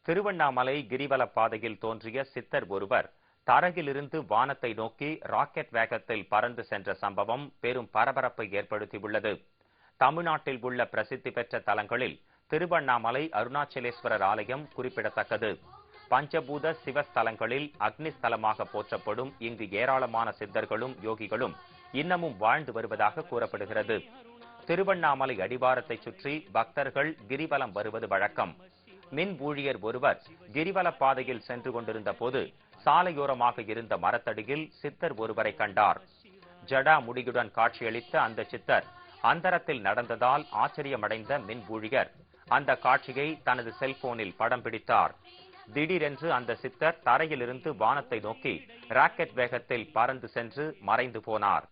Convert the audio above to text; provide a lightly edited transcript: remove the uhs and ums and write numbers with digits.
திருவண்ணாமலை கிரிவல பாதையில் தோன்றிய சித்தர் ஒருவர் தரையிலிருந்து வானத்தை நோக்கி ராக்கெட் வேகத்தில் பறந்து சென்ற சம்பவம் பெரும் பரபரப்பை ஏற்படுத்தியுள்ளது. தமிழ்நாட்டில் உள்ள பிரசித்தி பெற்ற தலங்களில் திருவண்ணாமலை அருணாச்சலேஸ்வரர் ஆலயம் குறிப்பிடத்தக்கது. பஞ்சபூத சிவஸ்தலங்களில் அக்னிஸ்தலமாக போற்றப்படும் இங்கு ஏராளமான சித்தர்களும் யோகிகளும் இன்னமும் வாழ்ந்து வருவதாக கூறப்படுகிறது. திருவண்ணாமலை அடிவாரத்தை சுற்றி பக்தர்கள் கிரிவலம் வருவது வழக்கம். மின் ஊழியர் ஒருவர் கிரிவல பாதையில் சென்று கொண்டிருந்த போது சாலையோரமாக இருந்த மரத்தடியில் சித்தர் ஒருவரை கண்டார். ஜடா முடியுடன் காட்சியளித்த அந்த சித்தர் அந்தரத்தில் நடந்ததால் ஆச்சரியமடைந்த மின் ஊழியர் அந்த காட்சியை தனது செல்போனில் படம் பிடித்தார். திடீரென்று அந்த சித்தர் தரையிலிருந்து வானத்தை நோக்கி ராக்கெட் வேகத்தில் பறந்து சென்று மறைந்து போனார்.